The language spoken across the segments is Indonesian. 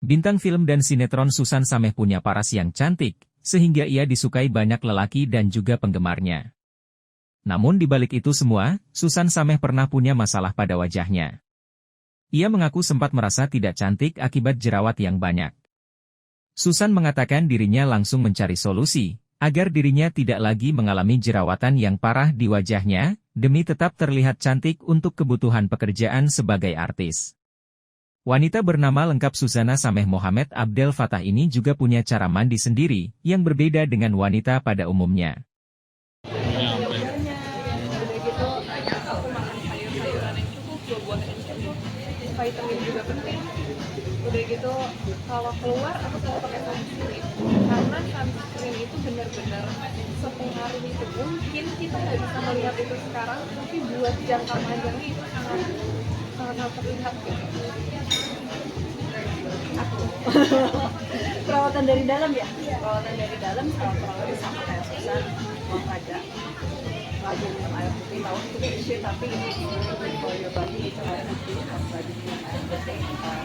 Bintang film dan sinetron Susan Sameh punya paras yang cantik, sehingga ia disukai banyak lelaki dan juga penggemarnya. Namun di balik itu semua, Susan Sameh pernah punya masalah pada wajahnya. Ia mengaku sempat merasa tidak cantik akibat jerawat yang banyak. Susan mengatakan dirinya langsung mencari solusi, agar dirinya tidak lagi mengalami jerawatan yang parah di wajahnya, demi tetap terlihat cantik untuk kebutuhan pekerjaan sebagai artis. Wanita bernama lengkap Susana Sameh Mohamed Abdel Fattah ini juga punya cara mandi sendiri, yang berbeda dengan wanita pada umumnya. Vitamin juga penting. Udah gitu kalau keluar aku selalu pakai sunscreen karena sunscreen itu benar-benar sepengaruh itu. Mungkin kita nggak bisa melihat itu sekarang, tapi buat jangka panjangnya itu sangat terlihat gitu. Aku Perawatan dari dalam ya? perawatan dari dalam kurang lebih sama kayak Susan, olahraga, rajin minum air putih, tahu itu klise tapi for your body itu air putih, harus rajin minum air putih, makan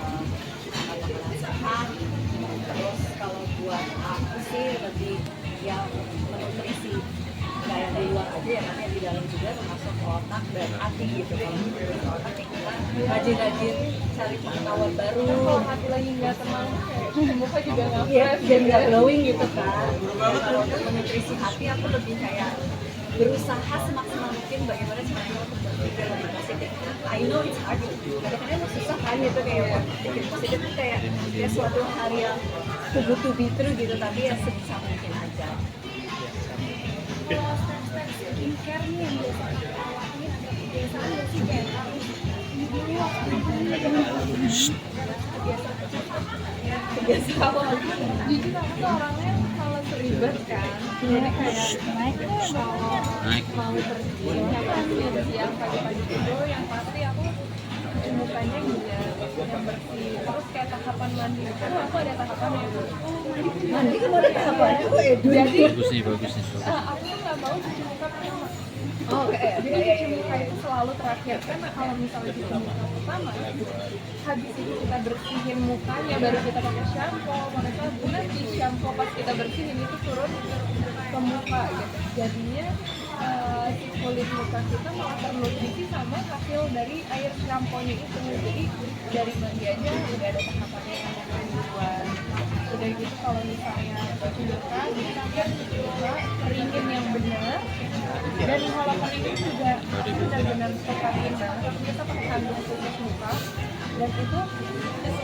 makanan sehat. Terus kalau buat aku sih lebih yang menutrisi, nggak yang di luar aja ya, karena yang di dalam juga termasuk otak dan hati gitu. Kalau menutrisi otak ya kita rajin-rajin cari pengetahuan baru. Kalau hati lagi nggak tenang, kayak muka juga nggak fresh, Jadi nggak glowing gitu kan? dan kalau untuk menutrisi hati aku lebih kayak berusaha semaksimal mungkin bagaimana caranya untuk berpikir lebih positif. I know it's hard, kadang-kadang susah kan gitu kayak berpikir positif itu kayak ya suatu hal yang too good to be true gitu, tapi ya sebisa mungkin aja. Skincare nih yang biasa kita lakuin ada kebiasaan nggak sih kayak harus dulu waktu Kebiasaan jujur aku tuh orangnya kalau seribet kan, jadi kayak kalau mau pergi siang pagi-pagi itu yang pasti aku mukanya juga yang bersih, terus kayak tahapan mandi itu aku ada tahapannya. mandi kan ada tahapannya. Jadi Bagus nih. aku tuh nggak mau cuci muka pertama. Oh, Jadi cuci muka itu selalu terakhir, karena kalau misalnya cuci muka pertama, habis itu kita bersihin mukanya, baru kita pakai shampoo, pakai sabun, nanti shampoo pas kita bersihin itu turun ke muka gitu. Jadinya si kulit muka kita malah ternutrisi sama hasil dari air shampoo-nya itu. Jadi dari mandi aja udah ada tahapannya yang duluan. Udah gitu kalau misalnya cuci muka, kita kan keringin yang benar, dan kalau kering juga benar-benar tekanin banget. Kita pakai handuk khusus muka, dan itu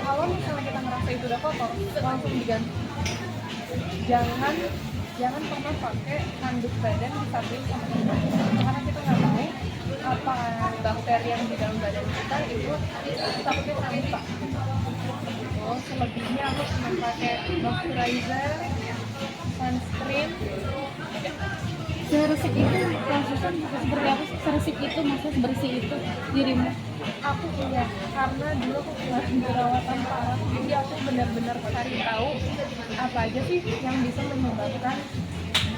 kalau misalnya kita ngerasa itu udah kotor, langsung diganti. Jangan pernah pakai handuk badan disamping sama muka, karena kita nggak tahu apa bakteri yang di dalam badan kita itu takutnya terluka. Selebihnya aku cuma pakai moisturizer, sunscreen. Seresik itu prosesnya seperti apa sih? Seresik itu maksudnya sebersih itu dirimu? Aku iya, karena dulu aku pernah jerawatan parah, jadi aku benar-benar cari tahu apa aja sih yang bisa menyebabkan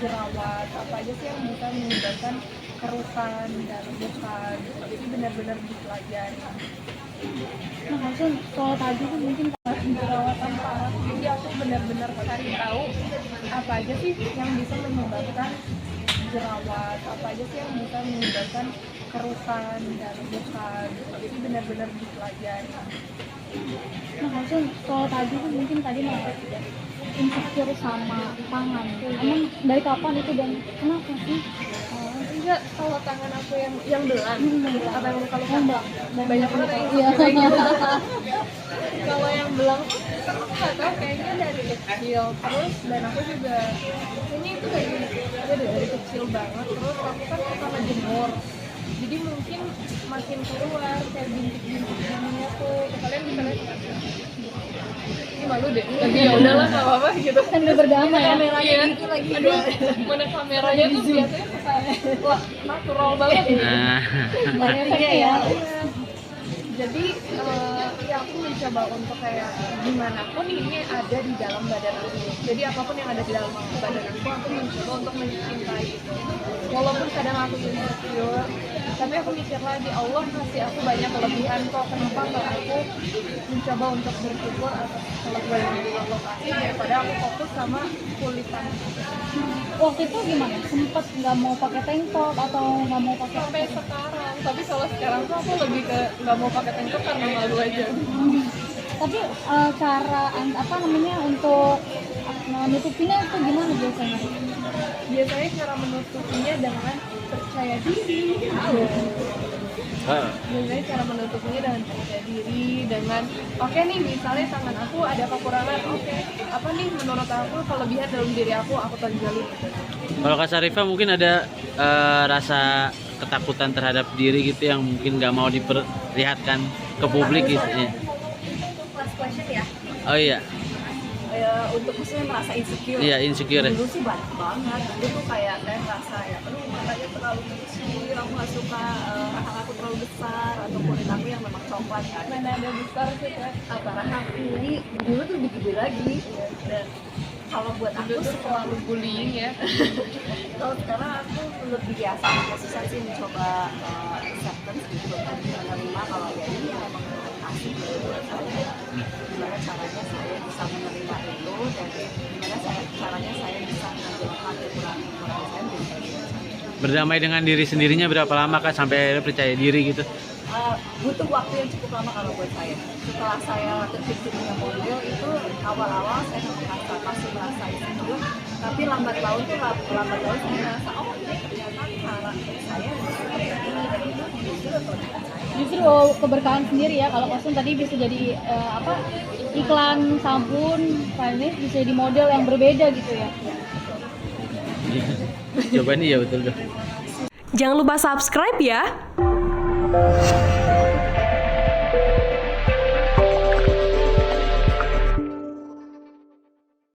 jerawat, apa aja sih yang bisa menyebabkan kerutan dan luka gitu. Jadi benar-benar dipelajari. Nah maksudnya kalau tadi tuh mungkin Jerawatan parah, jadi aku benar-benar cari tahu apa aja sih yang bisa menyebabkan jerawat, apa aja sih yang bisa menyebabkan kerutan dan luka gitu. Jadi benar-benar dipelajari. nah maksudnya kalau tadi tuh mungkin tadi masuk insecure sama tangan. Emang dari kapan itu dan kenapa sih? Enggak, kalau tangan aku yang belang atau yang luka-luka banyak banget yang Iya. kayak gitu. Kalau yang belang tuh aku nggak tahu, kayaknya dari kecil, terus dan aku juga kayaknya itu dari kecil banget. Terus aku kan suka ngejemur, jadi mungkin makin keluar kayak bintik-bintik gininya tuh. Kalian bisa lihat, ini malu deh, tapi ya udahlah nggak apa-apa gitu. Kan udah berdamai ya. Kameranya gitu lagi. Aduh, mana kameranya tuh biasanya suka wah natural banget. Banyak ya. Jadi ya aku mencoba untuk kayak gimana pun ini ada di dalam badan aku. Jadi apapun yang ada di dalam badan aku mencoba untuk mencintai itu. Walaupun kadang aku insecure, Tapi aku mikir lagi, Allah kasih aku banyak kelebihan kok, kenapa nggak aku mencoba untuk bersyukur atas kelebihan yang Allah kasih daripada aku fokus sama kulitan. Waktu itu gimana? Sempet nggak mau pakai tank top atau nggak mau pakai Sampai sekarang, tapi kalau sekarang tuh aku lebih ke nggak mau pakai tank top karena malu aja. Tapi cara apa namanya untuk menutupinya itu gimana biasanya? Biasanya cara menutupinya dengan percaya diri. Biasanya cara menutupinya dengan percaya diri, dengan oke nih misalnya tangan aku ada kekurangan, oke apa nih menurut aku kelebihan dalam diri aku tonjolin. Kalau Kak Sarifah mungkin ada rasa ketakutan terhadap diri gitu yang mungkin nggak mau diperlihatkan ke publik gitu ya. Last question ya. Oh iya, Untuk maksudnya merasa insecure. iya insecure. Dulu sih banyak banget. Dulu tuh kayak saya merasa ya, aduh matanya terlalu kecil, aku nggak suka rahang aku terlalu besar atau kulit aku yang memang coklat kan. Mana ada besar sih kan? Apa rahang ini dulu tuh lebih gede lagi. Dan kalau buat aku Itu tuh selalu bullying ya. kalau sekarang aku lebih biasa, agak susah sih mencoba acceptance gitu, menerima kalau ya ini emang Tuhan kasih gitu buat saya. Gimana caranya saya bisa menerima itu dan gimana caranya saya bisa mengambil kekurangan saya menjadi baik buat saya. Berdamai dengan diri sendirinya berapa lama Kak sampai akhirnya percaya diri gitu? Butuh waktu yang cukup lama kalau buat saya. Setelah saya terjun punya model itu awal-awal saya masih merasa insecure, tapi lambat laun saya merasa oh ini ternyata karakter saya seperti ini dan itu justru kelebihan saya. Justru keberkahan sendiri ya. Kalau kostum tadi bisa jadi apa iklan sabun, ini bisa jadi model yang berbeda gitu ya. Coba nih ya betul tuh. Jangan lupa subscribe ya.